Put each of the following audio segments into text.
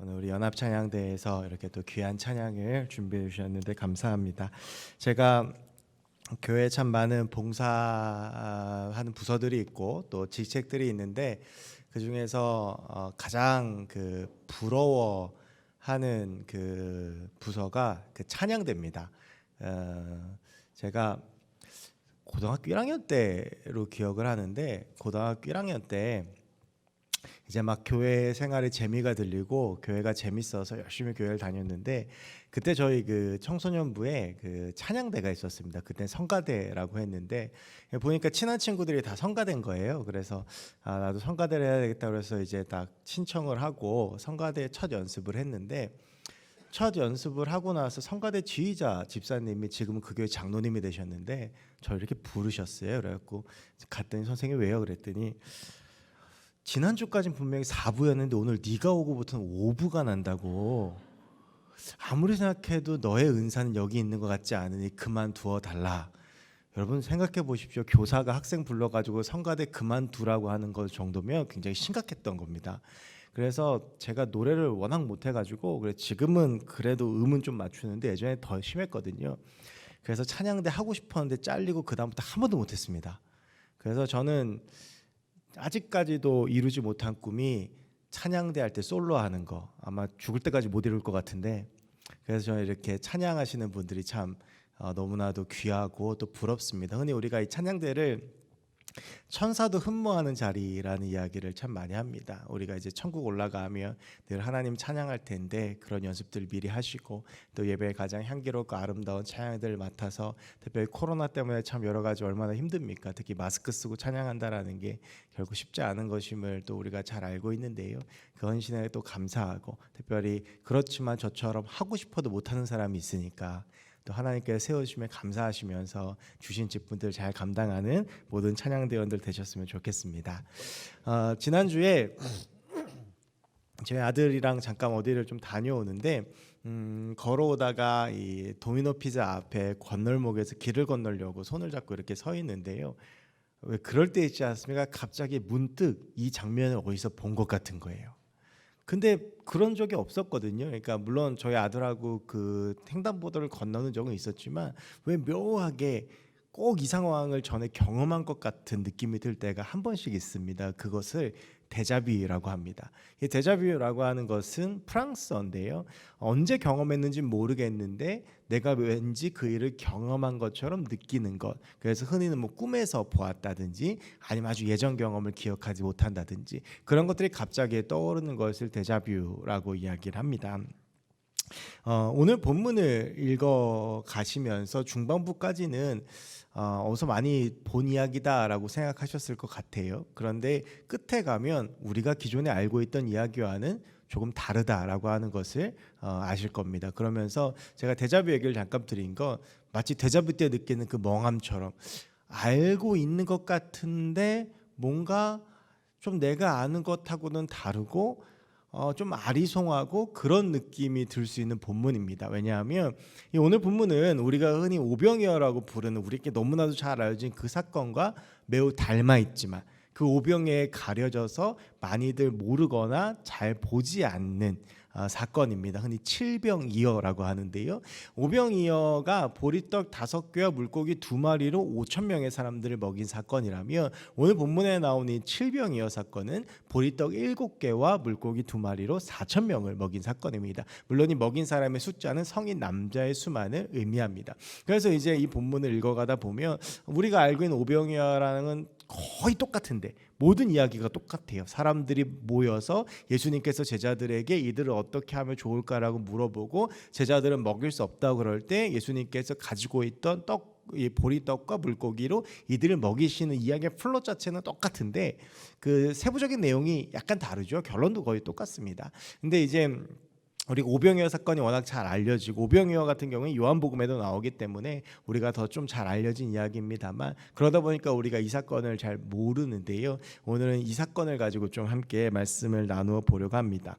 오늘 우리 연합찬양대에서 이렇게 또 귀한 찬양을 준비해 주셨는데 감사합니다. 제가 교회에 참 많은 봉사하는 부서들이 있고 또 직책들이 있는데 그 중에서 가장 그 부러워하는 그 부서가 그 찬양대입니다. 제가 고등학교 1학년 때로 기억을 하는데 고등학교 1학년 때 이제 막 교회 생활에 재미가 들리고 교회가 재밌어서 열심히 교회를 다녔는데 그때 저희 그 청소년부에 그 찬양대가 있었습니다. 그때 성가대라고 했는데 보니까 친한 친구들이 다 성가대인 거예요. 그래서 나도 성가대를 해야 되겠다 그래서 이제 딱 신청을 하고 성가대 첫 연습을 했는데 첫 연습을 하고 나서 성가대 지휘자 집사님이 지금은 그 교회 장로님이 되셨는데 저를 이렇게 부르셨어요. 그래갖고 갔더니 선생님 왜요? 그랬더니 지난주까지는 분명히 4부였는데 오늘 네가 오고부터는 5부가 난다고. 아무리 생각해도 너의 은사는 여기 있는 것 같지 않으니 그만두어 달라. 여러분 생각해 보십시오. 교사가 학생 불러가지고 성가대 그만두라고 하는 것 정도면 굉장히 심각했던 겁니다. 그래서 제가 노래를 워낙 못해가지고 그래 지금은 그래도 음은 좀 맞추는데 예전에 더 심했거든요. 그래서 찬양대 하고 싶었는데 잘리고 그 다음부터 한 번도 못했습니다. 그래서 저는 아직까지도 이루지 못한 꿈이 찬양대 할 때 솔로 하는 거. 아마 죽을 때까지 못 이룰 것 같은데 그래서 저는 이렇게 찬양하시는 분들이 참 너무나도 귀하고 또 부럽습니다. 흔히 우리가 이 찬양대를 천사도 흠모하는 자리라는 이야기를 참 많이 합니다. 우리가 이제 천국 올라가면 늘 하나님 찬양할 텐데 그런 연습들 미리 하시고 또 예배에 가장 향기롭고 아름다운 찬양들을 맡아서 특별히 코로나 때문에 참 여러 가지 얼마나 힘듭니까? 특히 마스크 쓰고 찬양한다라는 게 결국 쉽지 않은 것임을 또 우리가 잘 알고 있는데요. 그 헌신에 또 감사하고 특별히 그렇지만 저처럼 하고 싶어도 못하는 사람이 있으니까 또 하나님께서 세워주시면 감사하시면서 주신 직분들 잘 감당하는 모든 찬양대원들 되셨으면 좋겠습니다. 지난주에 저희 아들이랑 잠깐 어디를 좀 다녀오는데 걸어오다가 이 도미노 피자 앞에 건널목에서 길을 건너려고 손을 잡고 이렇게 서 있는데요. 왜 그럴 때 있지 않습니까? 갑자기 문득 이 장면을 어디서 본 것 같은 거예요. 근데 그런 적이 없었거든요. 그러니까 물론 저희 아들하고 그 횡단보도를 건너는 적은 있었지만 왜 묘하게 꼭 이 상황을 전에 경험한 것 같은 느낌이 들 때가 한 번씩 있습니다. 그것을 데자뷰라고 합니다. 이 데자뷰라고 하는 것은 프랑스어인데요. 언제 경험했는지 모르겠는데 내가 왠지 그 일을 경험한 것처럼 느끼는 것. 그래서 흔히는 뭐 꿈에서 보았다든지 아니면 아주 예전 경험을 기억하지 못한다든지 그런 것들이 갑자기 떠오르는 것을 데자뷰라고 이야기를 합니다. 오늘 본문을 읽어 가시면서 중반부까지는 어디서 많이 본 이야기다라고 생각하셨을 것 같아요. 그런데 끝에 가면 우리가 기존에 알고 있던 이야기와는 조금 다르다라고 하는 것을 아실 겁니다. 그러면서 제가 데자뷰 얘기를 잠깐 드린 거 마치 데자뷰 때 느끼는 그 멍함처럼 알고 있는 것 같은데 뭔가 좀 내가 아는 것하고는 다르고 좀 아리송하고 그런 느낌이 들 수 있는 본문입니다. 왜냐하면 이 오늘 본문은 우리가 흔히 오병이어라고 부르는 우리께 너무나도 잘 알려진 그 사건과 매우 닮아 있지만 그 오병이어에 가려져서 많이들 모르거나 잘 보지 않는 사건입니다. 흔히 칠병이어라고 하는데요. 오병이어가 보리떡 5개와 물고기 2마리로 5천 명의 사람들을 먹인 사건이라면 오늘 본문에 나온 이 칠병이어 사건은 보리떡 7개와 물고기 2마리로 4천 명을 먹인 사건입니다. 물론 이 먹인 사람의 숫자는 성인 남자의 수만을 의미합니다. 그래서 이제 이 본문을 읽어가다 보면 우리가 알고 있는 오병이어라는 거의 똑같은데 모든 이야기가 똑같아요. 사람들이 모여서 예수님께서 제자들에게 이들을 어떻게 하면 좋을까라고 물어보고 제자들은 먹일 수 없다고 그럴 때 예수님께서 가지고 있던 이 보리떡과 물고기로 이들을 먹이시는 이야기의 플롯 자체는 똑같은데 그 세부적인 내용이 약간 다르죠. 결론도 거의 똑같습니다. 근데 이제 우리가 오병이어 사건이 워낙 잘 알려지고 오병이어 같은 경우는 요한복음에도 나오기 때문에 우리가 더 좀 잘 알려진 이야기입니다만 그러다 보니까 우리가 이 사건을 잘 모르는데요. 오늘은 이 사건을 가지고 좀 함께 말씀을 나누어 보려고 합니다.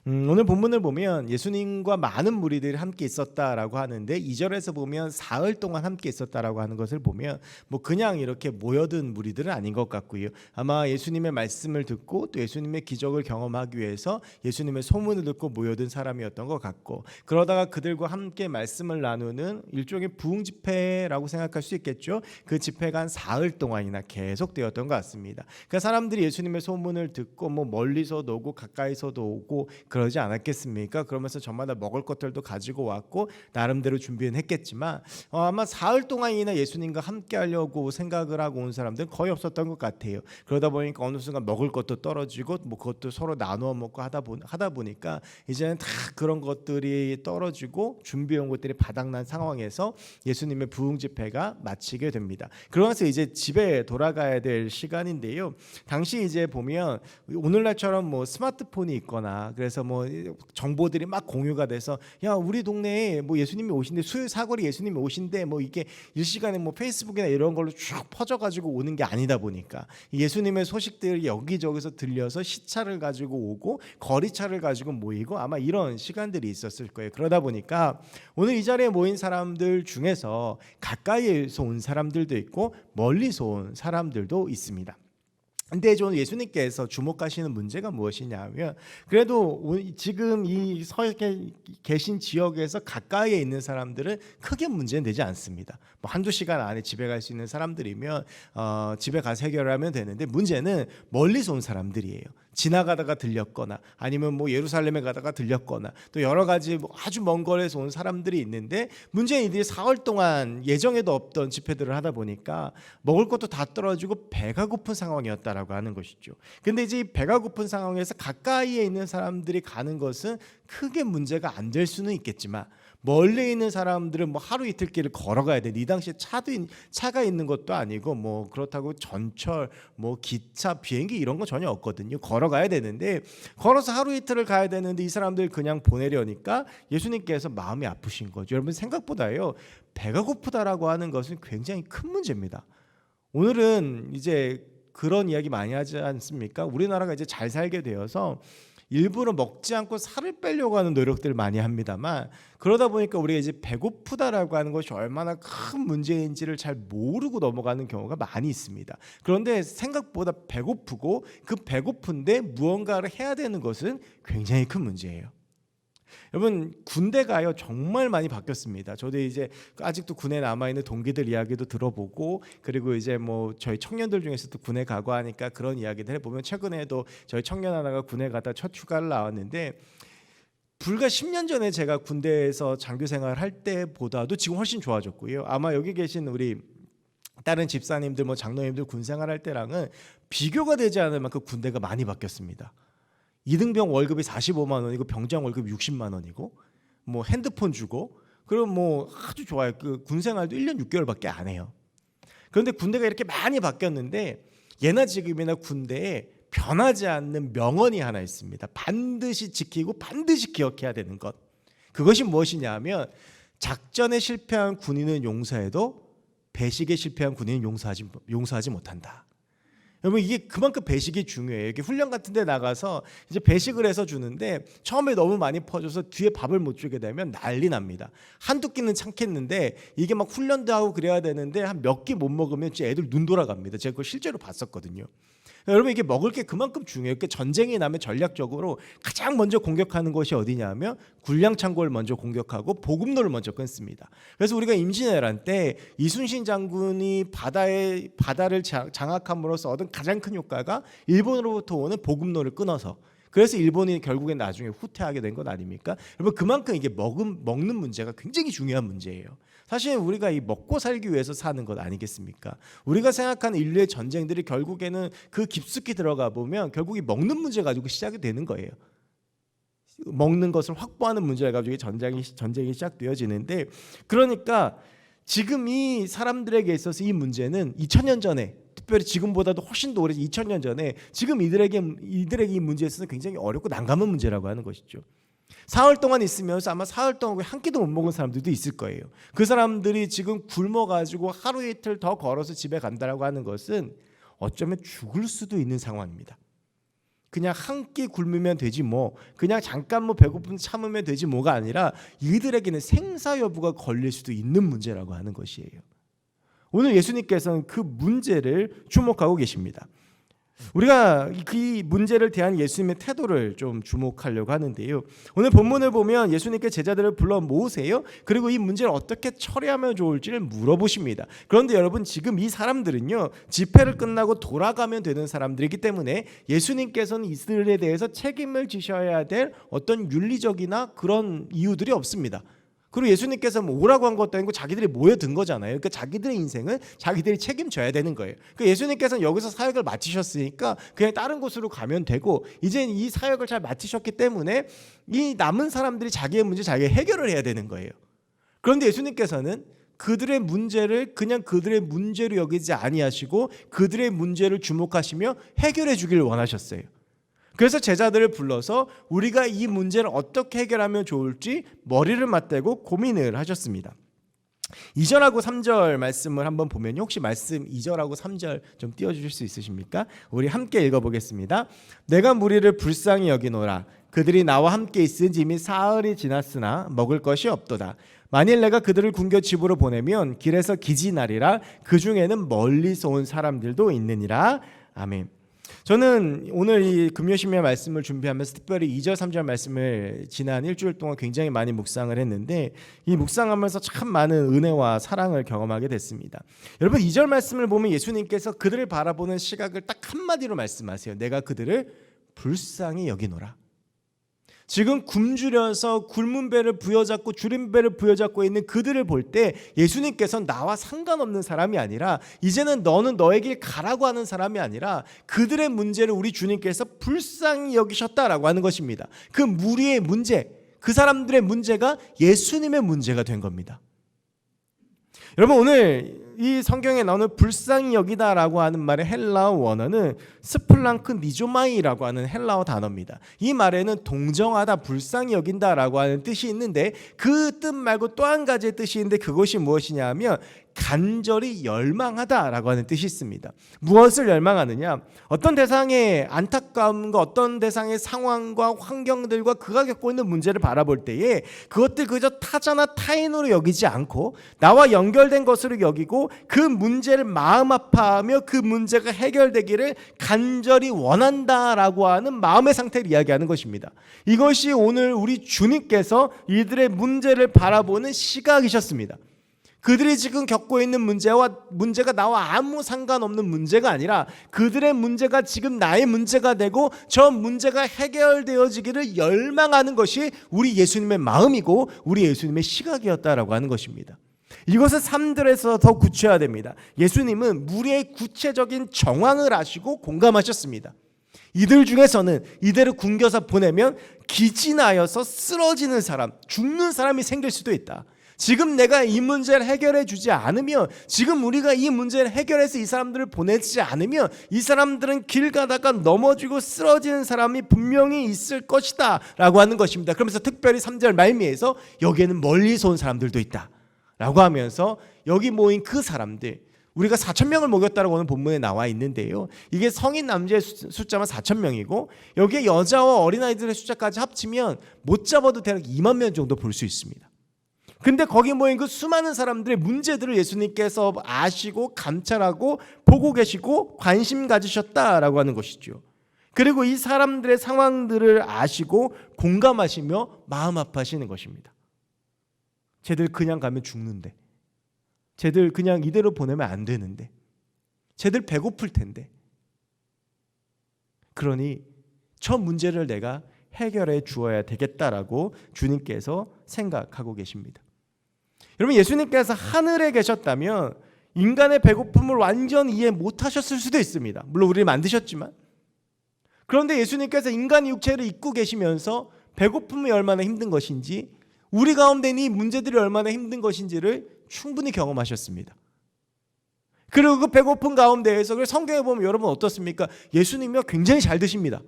오늘 본문을 보면 예수님과 많은 무리들이 함께 있었다라고 하는데 2절에서 보면 사흘 동안 함께 있었다라고 하는 것을 보면 뭐 그냥 이렇게 모여든 무리들은 아닌 것 같고요. 아마 예수님의 말씀을 듣고 또 예수님의 기적을 경험하기 위해서 예수님의 소문을 듣고 모여든 사람이었던 것 같고 그러다가 그들과 함께 말씀을 나누는 일종의 부흥 집회라고 생각할 수 있겠죠. 그 집회가 한 사흘 동안이나 계속되었던 것 같습니다. 그러니까 사람들이 예수님의 소문을 듣고 뭐 멀리서도 오고 가까이서도 오고 그러지 않았겠습니까? 그러면서 저마다 먹을 것들도 가지고 왔고 나름대로 준비는 했겠지만 아마 사흘 동안이나 예수님과 함께 하려고 생각을 하고 온 사람들은 거의 없었던 것 같아요. 그러다 보니까 어느 순간 먹을 것도 떨어지고 뭐 그것도 서로 나누어 먹고 하다 보니까 이제는 다 그런 것들이 떨어지고 준비해온 것들이 바닥난 상황에서 예수님의 부흥 집회가 마치게 됩니다. 그러면서 이제 집에 돌아가야 될 시간인데요. 당시 이제 보면 오늘날처럼 뭐 스마트폰이 있거나 그래서 뭐 정보들이 막 공유가 돼서 야 우리 동네에 뭐 예수님이 오신대 수요 사거리 예수님이 오신대 뭐 이게 일시간에 뭐 페이스북이나 이런 걸로 쭉 퍼져가지고 오는 게 아니다 보니까 예수님의 소식들이 여기저기서 들려서 시차를 가지고 오고 거리차를 가지고 모이고 아마 이런 시간들이 있었을 거예요. 그러다 보니까 오늘 이 자리에 모인 사람들 중에서 가까이에서 온 사람들도 있고 멀리서 온 사람들도 있습니다. 근데 좀 예수님께서 주목하시는 문제가 무엇이냐면 그래도 지금 이 서 계신 지역에서 가까이에 있는 사람들은 크게 문제는 되지 않습니다. 뭐 한두 시간 안에 집에 갈 수 있는 사람들이면 집에 가서 해결하면 되는데 문제는 멀리서 온 사람들이에요. 지나가다가 들렸거나 아니면 뭐 예루살렘에 가다가 들렸거나 또 여러 가지 뭐 아주 먼 거리에서 온 사람들이 있는데 문제는 이들이 사흘 동안 예정에도 없던 집회들을 하다 보니까 먹을 것도 다 떨어지고 배가 고픈 상황이었다라고 하는 것이죠. 근데 이제 배가 고픈 상황에서 가까이에 있는 사람들이 가는 것은 크게 문제가 안 될 수는 있겠지만 멀리 있는 사람들은 뭐 하루 이틀 길을 걸어가야 돼. 이 당시에 차가 있는 것도 아니고 뭐 그렇다고 전철, 뭐 기차, 비행기 이런 거 전혀 없거든요. 걸어가야 되는데 걸어서 하루 이틀을 가야 되는데 이 사람들 그냥 보내려니까 예수님께서 마음이 아프신 거죠. 여러분 생각보다요 배가 고프다라고 하는 것은 굉장히 큰 문제입니다. 오늘은 이제 그런 이야기 많이 하지 않습니까? 우리나라가 이제 잘 살게 되어서 일부러 먹지 않고 살을 빼려고 하는 노력들을 많이 합니다만 그러다 보니까 우리가 이제 배고프다라고 하는 것이 얼마나 큰 문제인지를 잘 모르고 넘어가는 경우가 많이 있습니다. 그런데 생각보다 배고프고 그 배고픈데 무언가를 해야 되는 것은 굉장히 큰 문제예요. 여러분 군대가요 정말 많이 바뀌었습니다. 저도 이제 아직도 군에 남아 있는 동기들 이야기도 들어보고 그리고 이제 뭐 저희 청년들 중에서도 군에 가고 하니까 그런 이야기들 해보면 최근에도 저희 청년 하나가 군에 가다 첫 휴가를 나왔는데 불과 10년 전에 제가 군대에서 장교 생활을 할 때보다도 지금 훨씬 좋아졌고요. 아마 여기 계신 우리 다른 집사님들 뭐 장로님들 군 생활할 때랑은 비교가 되지 않을 만큼 군대가 많이 바뀌었습니다. 이등병 월급이 45만 원이고 병장 월급이 60만 원이고 뭐 핸드폰 주고 그럼 뭐 아주 좋아요. 그 군 생활도 1년 6개월밖에 안 해요. 그런데 군대가 이렇게 많이 바뀌었는데 예나 지금이나 군대에 변하지 않는 명언이 하나 있습니다. 반드시 지키고 반드시 기억해야 되는 것. 그것이 무엇이냐 하면 작전에 실패한 군인은 용서해도 배식에 실패한 군인은 용서하지 못한다. 여러분 이게 그만큼 배식이 중요해요. 이게 훈련 같은 데 나가서 이제 배식을 해서 주는데 처음에 너무 많이 퍼줘서 뒤에 밥을 못 주게 되면 난리 납니다. 한두 끼는 참겠는데 이게 막 훈련도 하고 그래야 되는데 한 몇 끼 못 먹으면 애들 눈 돌아갑니다. 제가 그걸 실제로 봤었거든요. 여러분 이게 먹을 게 그만큼 중요해요. 그러니까 전쟁이 나면 전략적으로 가장 먼저 공격하는 것이 어디냐면 군량 창고를 먼저 공격하고 보급로를 먼저 끊습니다. 그래서 우리가 임진왜란 때 이순신 장군이 바다를 장악함으로써 얻은 가장 큰 효과가 일본으로부터 오는 보급로를 끊어서 그래서 일본이 결국엔 나중에 후퇴하게 된 것 아닙니까? 여러분 그만큼 이게 먹는 문제가 굉장히 중요한 문제예요. 사실 우리가 이 먹고 살기 위해서 사는 것 아니겠습니까? 우리가 생각하는 인류의 전쟁들이 결국에는 그 깊숙이 들어가 보면 결국 이 먹는 문제 가지고 시작이 되는 거예요. 먹는 것을 확보하는 문제 가지고 전쟁이 시작되어지는데 그러니까 지금 이 사람들에게 있어서 이 문제는 2000년 전에 특별히 지금보다도 훨씬 더 오래 2000년 전에 지금 이들에게 이 문제에 있어서 굉장히 어렵고 난감한 문제라고 하는 것이죠. 사흘 동안 있으면서 아마 사흘 동안 한 끼도 못 먹은 사람들도 있을 거예요. 그 사람들이 지금 굶어가지고 하루 이틀 더 걸어서 집에 간다라고 하는 것은 어쩌면 죽을 수도 있는 상황입니다. 그냥 한 끼 굶으면 되지 뭐, 그냥 잠깐 뭐 배고픔 참으면 되지 뭐가 아니라 이들에게는 생사 여부가 걸릴 수도 있는 문제라고 하는 것이에요. 오늘 예수님께서는 그 문제를 주목하고 계십니다. 우리가 그 문제를 대한 예수님의 태도를 좀 주목하려고 하는데요. 오늘 본문을 보면 예수님께 제자들을 불러 모으세요. 그리고 이 문제를 어떻게 처리하면 좋을지를 물어보십니다. 그런데 여러분, 지금 이 사람들은요, 집회를 끝나고 돌아가면 되는 사람들이기 때문에 예수님께서는 이들에 대해서 책임을 지셔야 될 어떤 윤리적이나 그런 이유들이 없습니다. 그리고 예수님께서 뭐 오라고 한 것도 아니고 자기들이 모여든 거잖아요. 그러니까 자기들의 인생은 자기들이 책임져야 되는 거예요. 그러니까 예수님께서는 여기서 사역을 마치셨으니까 그냥 다른 곳으로 가면 되고, 이제 이 사역을 잘 마치셨기 때문에 이 남은 사람들이 자기의 문제 자기가 해결을 해야 되는 거예요. 그런데 예수님께서는 그들의 문제를 그냥 그들의 문제로 여기지 아니하시고 그들의 문제를 주목하시며 해결해 주기를 원하셨어요. 그래서 제자들을 불러서 우리가 이 문제를 어떻게 해결하면 좋을지 머리를 맞대고 고민을 하셨습니다. 2절하고 3절 말씀을 한번 보면, 혹시 말씀 2절하고 3절 좀 띄워주실 수 있으십니까? 우리 함께 읽어보겠습니다. 내가 무리를 불쌍히 여기노라. 그들이 나와 함께 있은 지 이미 사흘이 지났으나 먹을 것이 없도다. 만일 내가 그들을 굶겨 집으로 보내면 길에서 기진하리라. 그 중에는 멀리서 온 사람들도 있느니라. 아멘. 저는 오늘 이 금요심야 말씀을 준비하면서 특별히 2절 3절 말씀을 지난 일주일 동안 굉장히 많이 묵상을 했는데, 이 묵상하면서 참 많은 은혜와 사랑을 경험하게 됐습니다. 여러분, 2절 말씀을 보면 예수님께서 그들을 바라보는 시각을 딱 한마디로 말씀하세요. 내가 그들을 불쌍히 여기노라. 지금 굶주려서 굶은 배를 부여잡고 줄인 배를 부여잡고 있는 그들을 볼 때 예수님께서는 나와 상관없는 사람이 아니라, 이제는 너는 너의 길 가라고 하는 사람이 아니라 그들의 문제를 우리 주님께서 불쌍히 여기셨다라고 하는 것입니다. 그 무리의 문제, 그 사람들의 문제가 예수님의 문제가 된 겁니다. 여러분, 오늘 이 성경에 나오는 불쌍히 여기다라고 하는 말의 헬라어 원어는 스플랑크 니조마이라고 하는 헬라어 단어입니다. 이 말에는 동정하다, 불쌍히 여긴다라고 하는 뜻이 있는데, 그 뜻 말고 또 한 가지의 뜻이 있는데, 그것이 무엇이냐 하면 간절히 열망하다라고 하는 뜻이 있습니다. 무엇을 열망하느냐? 어떤 대상의 안타까움과 어떤 대상의 상황과 환경들과 그가 겪고 있는 문제를 바라볼 때에 그것들 그저 타자나 타인으로 여기지 않고 나와 연결된 것으로 여기고 그 문제를 마음 아파하며 그 문제가 해결되기를 간절히 원한다라고 하는 마음의 상태를 이야기하는 것입니다. 이것이 오늘 우리 주님께서 이들의 문제를 바라보는 시각이셨습니다. 그들이 지금 겪고 있는 문제가 나와 아무 상관없는 문제가 아니라 그들의 문제가 지금 나의 문제가 되고 저 문제가 해결되어지기를 열망하는 것이 우리 예수님의 마음이고 우리 예수님의 시각이었다라고 하는 것입니다. 이것을 3절에서 더 구체화됩니다. 예수님은 무리의 구체적인 정황을 아시고 공감하셨습니다. 이들 중에서는 이대로 굶겨서 보내면 기진하여서 쓰러지는 사람, 죽는 사람이 생길 수도 있다. 지금 내가 이 문제를 해결해 주지 않으면, 지금 우리가 이 문제를 해결해서 이 사람들을 보내지 않으면 이 사람들은 길 가다가 넘어지고 쓰러지는 사람이 분명히 있을 것이다 라고 하는 것입니다. 그러면서 특별히 3절 말미에서 여기에는 멀리서 온 사람들도 있다 라고 하면서 여기 모인 그 사람들, 우리가 4,000명을 먹였다라고 하는 본문에 나와 있는데요, 이게 성인 남자의 숫자만 4,000명이고 여기에 여자와 어린아이들의 숫자까지 합치면 못 잡아도 대략 2만 명 정도 볼 수 있습니다. 근데 거기 모인 그 수많은 사람들의 문제들을 예수님께서 아시고 감찰하고 보고 계시고 관심 가지셨다라고 하는 것이죠. 그리고 이 사람들의 상황들을 아시고 공감하시며 마음 아파하시는 것입니다. 쟤들 그냥 가면 죽는데, 쟤들 그냥 이대로 보내면 안 되는데, 쟤들 배고플 텐데, 그러니 저 문제를 내가 해결해 주어야 되겠다라고 주님께서 생각하고 계십니다. 여러분, 예수님께서 하늘에 계셨다면 인간의 배고픔을 완전히 이해 못하셨을 수도 있습니다. 물론 우리를 만드셨지만. 그런데 예수님께서 인간의 육체를 입고 계시면서 배고픔이 얼마나 힘든 것인지, 우리 가운데 있는 이 문제들이 얼마나 힘든 것인지를 충분히 경험하셨습니다. 그리고 그 배고픔 가운데에서 성경에 보면 여러분 어떻습니까? 예수님이 굉장히 잘 드십니다.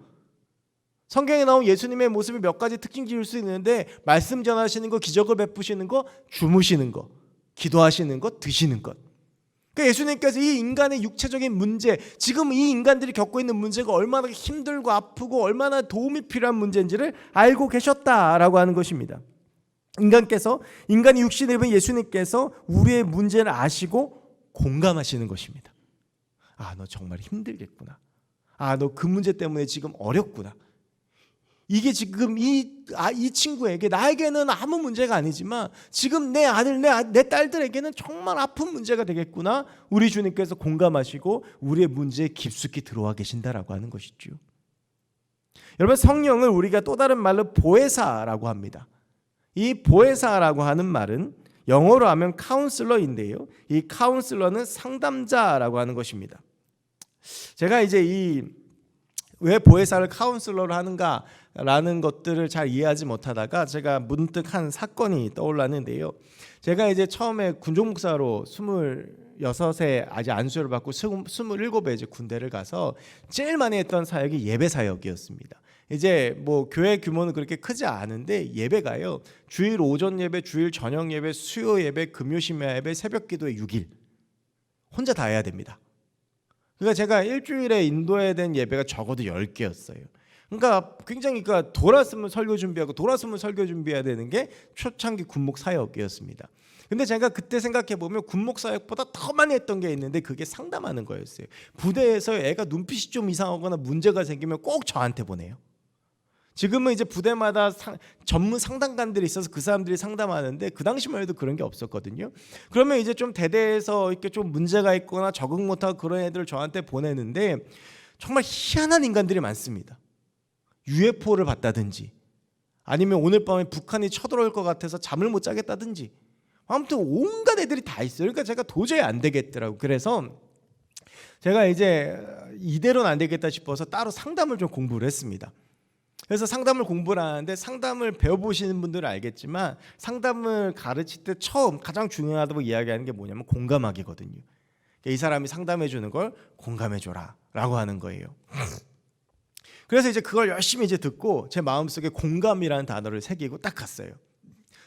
성경에 나온 예수님의 모습이 몇 가지 특징 지을 수 있는데 말씀 전하시는 거, 기적을 베푸시는 거, 주무시는 거, 기도하시는 것, 드시는 것. 그러니까 예수님께서 이 인간의 육체적인 문제, 지금 이 인간들이 겪고 있는 문제가 얼마나 힘들고 아프고 얼마나 도움이 필요한 문제인지를 알고 계셨다라고 하는 것입니다. 인간이 육신을 입은 예수님께서 우리의 문제를 아시고 공감하시는 것입니다. 아, 너 정말 힘들겠구나. 아, 너 그 문제 때문에 지금 어렵구나. 이게 지금 이 친구에게, 나에게는 아무 문제가 아니지만 지금 내 아들, 내 딸들에게는 정말 아픈 문제가 되겠구나. 우리 주님께서 공감하시고 우리의 문제에 깊숙이 들어와 계신다라고 하는 것이죠. 여러분, 성령을 우리가 또 다른 말로 보혜사라고 합니다. 이 보혜사라고 하는 말은 영어로 하면 카운슬러인데요, 이 카운슬러는 상담자라고 하는 것입니다. 제가 이제 왜 보혜사를 카운슬러로 하는가라는 것들을 잘 이해하지 못하다가 제가 문득 한 사건이 떠올랐는데요. 제가 이제 처음에 군종 목사로 26에 아직 안수를 받고 27에 이제 군대를 가서 제일 많이 했던 사역이 예배 사역이었습니다. 이제 뭐 교회 규모는 그렇게 크지 않은데 예배가요, 주일 오전 예배, 주일 저녁 예배, 수요 예배, 금요 심야 예배, 새벽 기도에 6일 혼자 다 해야 됩니다. 그러니까 제가 일주일에 인도해야 된 예배가 적어도 10개였어요. 그러니까 굉장히 돌았으면 설교 준비해야 되는 게 초창기 군목 사역이었습니다. 근데 제가 그때 생각해 보면 군목 사역보다 더 많이 했던 게 있는데 그게 상담하는 거였어요. 부대에서 애가 눈빛이 좀 이상하거나 문제가 생기면 꼭 저한테 보내요. 지금은 이제 부대마다 전문 상담관들이 있어서 그 사람들이 상담하는데 그 당시만 해도 그런 게 없었거든요. 그러면 이제 좀 대대에서 이렇게 좀 문제가 있거나 적응 못하고 그런 애들을 저한테 보내는데 정말 희한한 인간들이 많습니다. UFO를 봤다든지 아니면 오늘 밤에 북한이 쳐들어올 것 같아서 잠을 못 자겠다든지 아무튼 온갖 애들이 다 있어요. 그러니까 제가 도저히 안 되겠더라고요. 그래서 제가 이제 이대로는 안 되겠다 싶어서 따로 상담을 좀 공부를 했습니다. 그래서 상담을 공부를 하는데, 상담을 배워보시는 분들은 알겠지만 상담을 가르칠 때 처음 가장 중요하다고 이야기하는 게 뭐냐면 공감하기거든요. 그러니까 이 사람이 상담해 주는 걸 공감해줘라 라고 하는 거예요. 그래서 이제 그걸 열심히 이제 듣고 제 마음속에 공감이라는 단어를 새기고 딱 갔어요.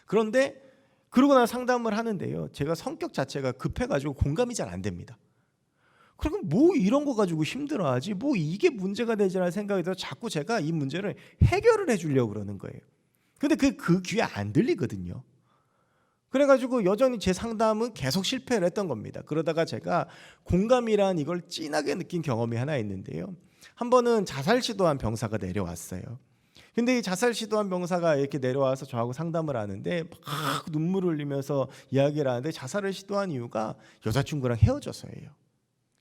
그런데 그러고 나서 상담을 하는데요, 제가 성격 자체가 급해가지고 공감이 잘 안 됩니다. 그럼 뭐 이런 거 가지고 힘들어하지, 뭐 이게 문제가 되지라는 생각이 들어서 자꾸 제가 이 문제를 해결을 해주려고 그러는 거예요. 근데 그 귀에 안 들리거든요. 그래가지고 여전히 제 상담은 계속 실패를 했던 겁니다. 그러다가 제가 공감이란 이걸 진하게 느낀 경험이 하나 있는데요, 한 번은 자살 시도한 병사가 내려왔어요. 근데 이 자살 시도한 병사가 이렇게 내려와서 저하고 상담을 하는데 막 눈물을 흘리면서 이야기를 하는데, 자살을 시도한 이유가 여자친구랑 헤어져서예요.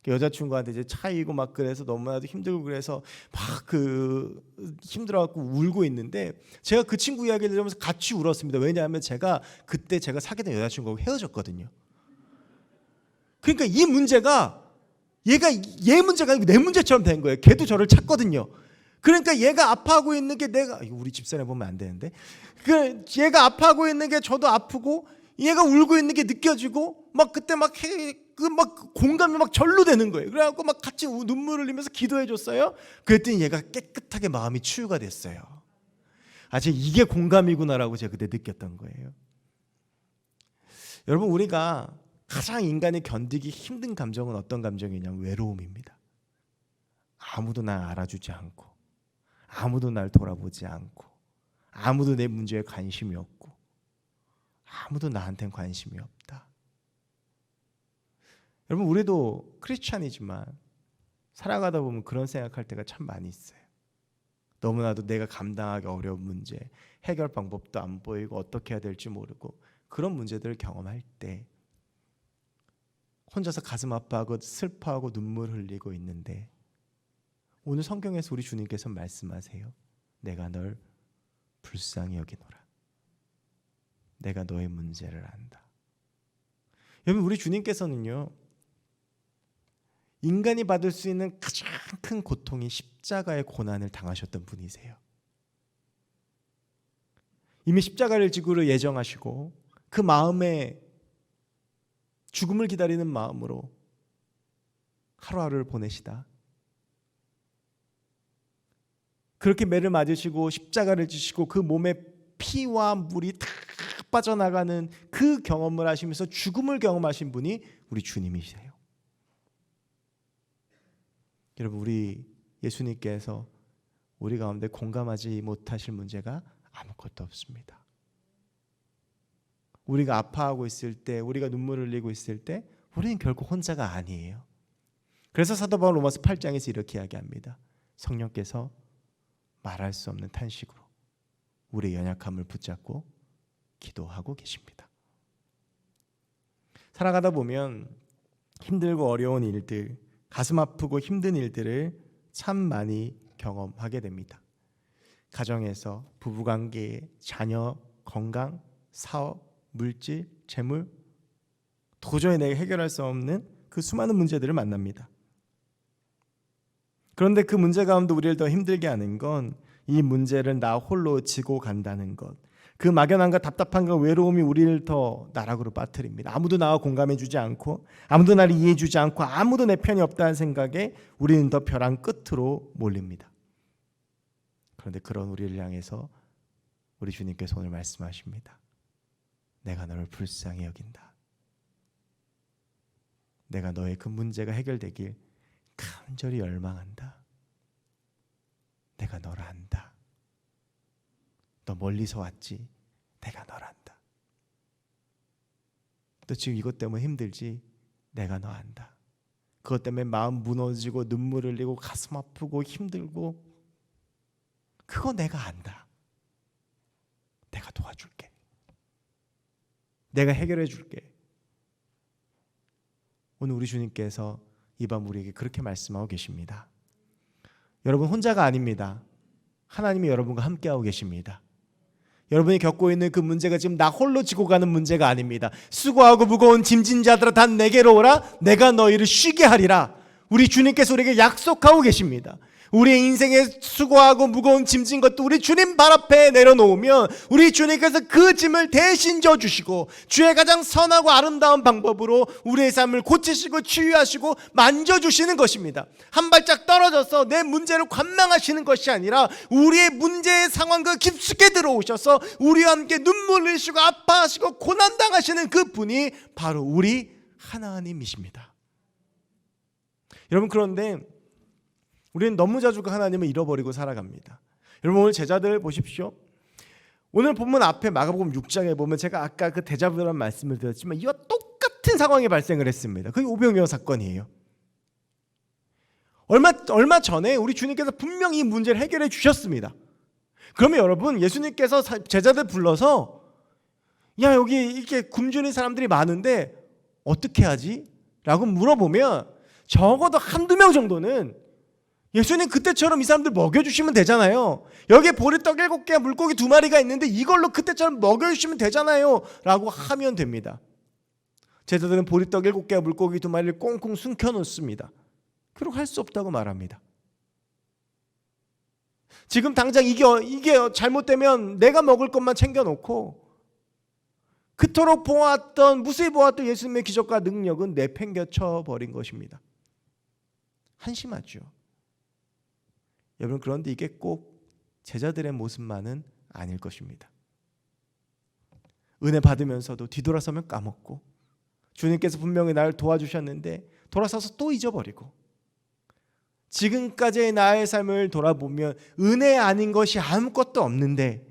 여자친구한테 이제 차이고 막 그래서 너무나도 힘들고 그래서 막 힘들어갖고 울고 있는데, 제가 그 친구 이야기를 들으면서 같이 울었습니다. 왜냐하면 그때 제가 사귀던 여자친구하고 헤어졌거든요. 그러니까 이 문제가 얘 문제가 아니고 내 문제처럼 된 거예요. 걔도 저를 찾거든요. 그러니까 얘가 아파하고 있는 게 우리 집사람 보면 안 되는데, 얘가 아파하고 있는 게 저도 아프고 얘가 울고 있는 게 느껴지고 막 그때 막 공감이 막 절로 되는 거예요. 그래갖고 막 같이 눈물을 흘리면서 기도해 줬어요. 그랬더니 얘가 깨끗하게 마음이 치유가 됐어요. 이게 공감이구나라고 제가 그때 느꼈던 거예요. 여러분, 우리가 가장 인간이 견디기 힘든 감정은 어떤 감정이냐면 외로움입니다. 아무도 날 알아주지 않고, 아무도 날 돌아보지 않고, 아무도 내 문제에 관심이 없고, 아무도 나한테는 관심이 없다. 여러분, 우리도 크리스찬이지만 살아가다 보면 그런 생각할 때가 참 많이 있어요. 너무나도 내가 감당하기 어려운 문제, 해결 방법도 안 보이고 어떻게 해야 될지 모르고 그런 문제들을 경험할 때 혼자서 가슴 아파하고 슬퍼하고 눈물 흘리고 있는데, 오늘 성경에서 우리 주님께서 말씀하세요. 내가 널 불쌍히 여기노라. 내가 너의 문제를 안다. 여러분, 우리 주님께서는요, 인간이 받을 수 있는 가장 큰 고통이 십자가의 고난을 당하셨던 분이세요. 이미 십자가를 지구로 예정하시고 그 마음에 죽음을 기다리는 마음으로 하루하루를 보내시다 그렇게 매를 맞으시고 십자가를 지시고 그 몸에 피와 물이 다 빠져나가는 그 경험을 하시면서 죽음을 경험하신 분이 우리 주님이세요. 여러분, 우리 예수님께서 우리 가운데 공감하지 못하실 문제가 아무것도 없습니다. 우리가 아파하고 있을 때, 우리가 눈물을 흘리고 있을 때 우리는 결코 혼자가 아니에요. 그래서 사도 바울 로마서 8장에서 이렇게 이야기합니다. 성령께서 말할 수 없는 탄식으로 우리의 연약함을 붙잡고 기도하고 계십니다. 살아가다 보면 힘들고 어려운 일들, 가슴 아프고 힘든 일들을 참 많이 경험하게 됩니다. 가정에서, 부부관계, 자녀, 건강, 사업, 물질, 재물, 도저히 내가 해결할 수 없는 그 수많은 문제들을 만납니다. 그런데 그 문제 가운데 우리를 더 힘들게 하는 건 이 문제를 나 홀로 지고 간다는 것, 그 막연함과 답답함과 외로움이 우리를 더 나락으로 빠뜨립니다. 아무도 나와 공감해주지 않고, 아무도 나를 이해해주지 않고, 아무도 내 편이 없다는 생각에 우리는 더 벼랑 끝으로 몰립니다. 그런데 그런 우리를 향해서 우리 주님께서 오늘 말씀하십니다. 내가 너를 불쌍히 여긴다. 내가 너의 그 문제가 해결되길 간절히 열망한다. 내가 너를 안다. 너 멀리서 왔지? 내가 널 안다. 너 지금 이것 때문에 힘들지? 내가 너 안다. 그것 때문에 마음 무너지고 눈물 흘리고 가슴 아프고 힘들고 그거 내가 안다. 내가 도와줄게. 내가 해결해 줄게. 오늘 우리 주님께서 이 밤 우리에게 그렇게 말씀하고 계십니다. 여러분 혼자가 아닙니다. 하나님이 여러분과 함께하고 계십니다. 여러분이 겪고 있는 그 문제가 지금 나 홀로 지고 가는 문제가 아닙니다. 수고하고 무거운 짐진 자들아 다 내게로 오라. 내가 너희를 쉬게 하리라. 우리 주님께서 우리에게 약속하고 계십니다. 우리의 인생에 수고하고 무거운 짐진 것도 우리 주님 발 앞에 내려놓으면 우리 주님께서 그 짐을 대신 져주시고 주의 가장 선하고 아름다운 방법으로 우리의 삶을 고치시고 치유하시고 만져주시는 것입니다. 한 발짝 떨어져서 내 문제를 관망하시는 것이 아니라 우리의 문제의 상황과 깊숙이 들어오셔서 우리와 함께 눈물 흘리시고 아파하시고 고난당하시는 그 분이 바로 우리 하나님이십니다. 여러분, 그런데 우리는 너무 자주 그 하나님을 잃어버리고 살아갑니다. 여러분, 오늘 제자들 보십시오. 오늘 본문 앞에 마가복음 6장에 보면 제가 아까 그 데자부라는 말씀을 드렸지만 이와 똑같은 상황이 발생을 했습니다. 그게 오병이어 사건이에요. 얼마 전에 우리 주님께서 분명히 이 문제를 해결해 주셨습니다. 그러면 여러분, 예수님께서 제자들 불러서 야, 여기 이렇게 굶주린 사람들이 많은데 어떻게 하지? 라고 물어보면 적어도 한두 명 정도는 예수님 그때처럼 이 사람들 먹여주시면 되잖아요. 여기에 보리떡 7개와 물고기 2마리가 있는데 이걸로 그때처럼 먹여주시면 되잖아요 라고 하면 됩니다. 제자들은 보리떡 7개와 물고기 2마리를 꽁꽁 숨겨놓습니다. 그리고 할 수 없다고 말합니다. 지금 당장 이게 잘못되면 내가 먹을 것만 챙겨놓고 그토록 무수히 보았던 예수님의 기적과 능력은 내팽겨쳐 버린 것입니다. 한심하죠. 여러분, 그런데 이게 꼭 제자들의 모습만은 아닐 것입니다. 은혜 받으면서도 뒤돌아서면 까먹고, 주님께서 분명히 나를 도와주셨는데 돌아서서 또 잊어버리고, 지금까지의 나의 삶을 돌아보면 은혜 아닌 것이 아무것도 없는데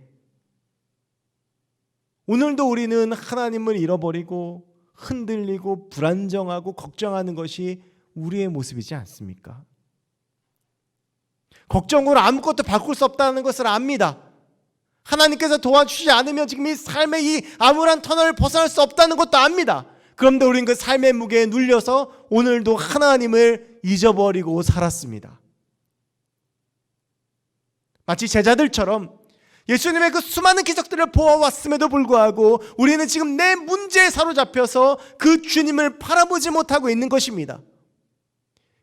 오늘도 우리는 하나님을 잃어버리고 흔들리고 불안정하고 걱정하는 것이 우리의 모습이지 않습니까? 걱정으로 아무것도 바꿀 수 없다는 것을 압니다. 하나님께서 도와주시지 않으면 지금 이 삶의 이 암울한 터널을 벗어날 수 없다는 것도 압니다. 그런데 우리는 그 삶의 무게에 눌려서 오늘도 하나님을 잊어버리고 살았습니다. 마치 제자들처럼 예수님의 그 수많은 기적들을 보아왔음에도 불구하고 우리는 지금 내 문제에 사로잡혀서 그 주님을 바라보지 못하고 있는 것입니다.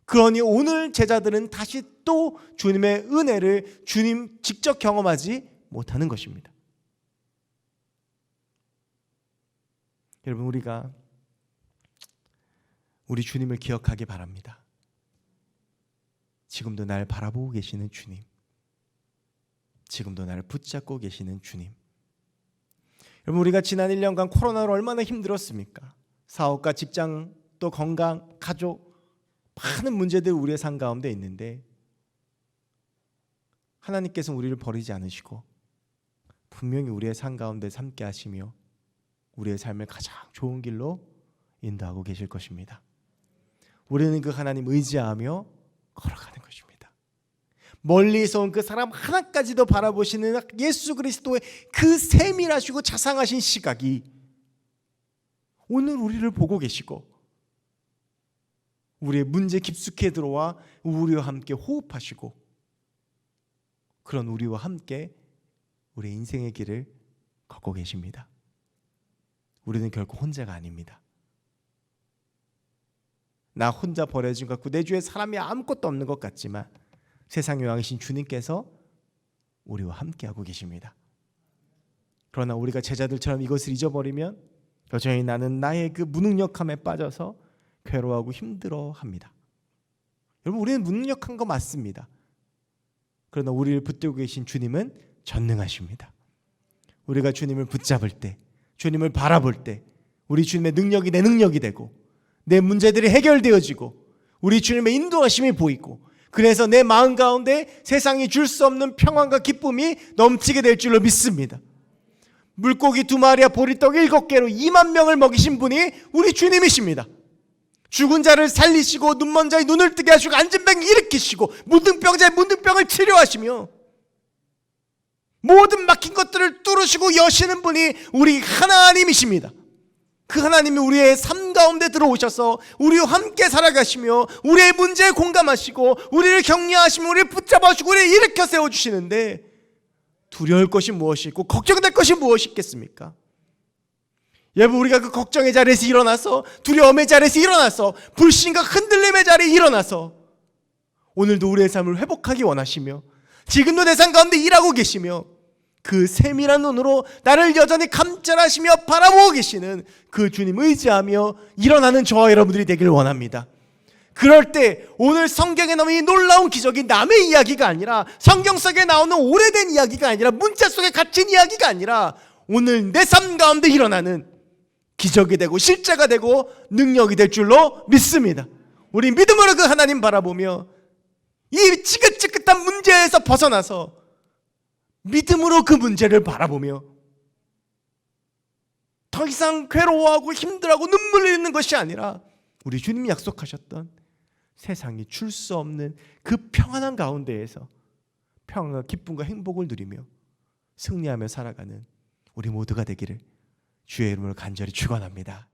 그러니 오늘 제자들은 다시 또 주님의 은혜를 주님 직접 경험하지 못하는 것입니다. 여러분, 우리가 우리 주님을 기억하기 바랍니다. 지금도 날 바라보고 계시는 주님, 지금도 나를 붙잡고 계시는 주님. 여러분, 우리가 지난 1년간 코로나로 얼마나 힘들었습니까? 사업과 직장, 또 건강, 가족, 많은 문제들 우리의 삶 가운데 있는데 하나님께서 우리를 버리지 않으시고 분명히 우리의 삶 가운데 함께 하시며 우리의 삶을 가장 좋은 길로 인도하고 계실 것입니다. 우리는 그 하나님 의지하며 걸어가는 것입니다. 멀리서 온 그 사람 하나까지도 바라보시는 예수 그리스도의 그 세밀하시고 자상하신 시각이 오늘 우리를 보고 계시고 우리의 문제 깊숙이 들어와 우리와 함께 호흡하시고 그런 우리와 함께 우리 인생의 길을 걷고 계십니다. 우리는 결코 혼자가 아닙니다. 나 혼자 버려진 것 같고 내 주위에 사람이 아무것도 없는 것 같지만 세상의 왕이신 주님께서 우리와 함께하고 계십니다. 그러나 우리가 제자들처럼 이것을 잊어버리면 여전히 나는 나의 그 무능력함에 빠져서 괴로워하고 힘들어합니다. 여러분, 우리는 무능력한 거 맞습니다. 그러나 우리를 붙들고 계신 주님은 전능하십니다. 우리가 주님을 붙잡을 때, 주님을 바라볼 때 우리 주님의 능력이 내 능력이 되고 내 문제들이 해결되어지고 우리 주님의 인도하심이 보이고 그래서 내 마음 가운데 세상이 줄 수 없는 평안과 기쁨이 넘치게 될 줄로 믿습니다. 물고기 2마리와 보리떡 7개로 2만 명을 먹이신 분이 우리 주님이십니다. 죽은 자를 살리시고 눈먼 자의 눈을 뜨게 하시고 앉은 병 일으키시고 문둥병자의 문둥병을 치료하시며 모든 막힌 것들을 뚫으시고 여시는 분이 우리 하나님이십니다. 그 하나님이 우리의 삶 가운데 들어오셔서 우리와 함께 살아가시며 우리의 문제에 공감하시고 우리를 격려하시며 우리를 붙잡아주고 우리를 일으켜 세워주시는데 두려울 것이 무엇이 있고 걱정될 것이 무엇이 있겠습니까? 여러분, 우리가 그 걱정의 자리에서 일어나서 두려움의 자리에서 일어나서 불신과 흔들림의 자리에 일어나서 오늘도 우리의 삶을 회복하기 원하시며 지금도 내 삶 가운데 일하고 계시며 그 세밀한 눈으로 나를 여전히 감찰하시며 바라보고 계시는 그 주님 의지하며 일어나는 저와 여러분들이 되기를 원합니다. 그럴 때 오늘 성경에 나오는 이 놀라운 기적이 남의 이야기가 아니라 성경 속에 나오는 오래된 이야기가 아니라 문자 속에 갇힌 이야기가 아니라 오늘 내 삶 가운데 일어나는 기적이 되고 실제가 되고 능력이 될 줄로 믿습니다. 우리 믿음으로 그 하나님 바라보며 이 지긋지긋한 문제에서 벗어나서 믿음으로 그 문제를 바라보며 더 이상 괴로워하고 힘들어하고 눈물 흘리는 것이 아니라 우리 주님이 약속하셨던 세상이 줄 수 없는 그 평안한 가운데에서 평안과 기쁨과 행복을 누리며 승리하며 살아가는 우리 모두가 되기를 주의 이름으로 간절히 축원합니다.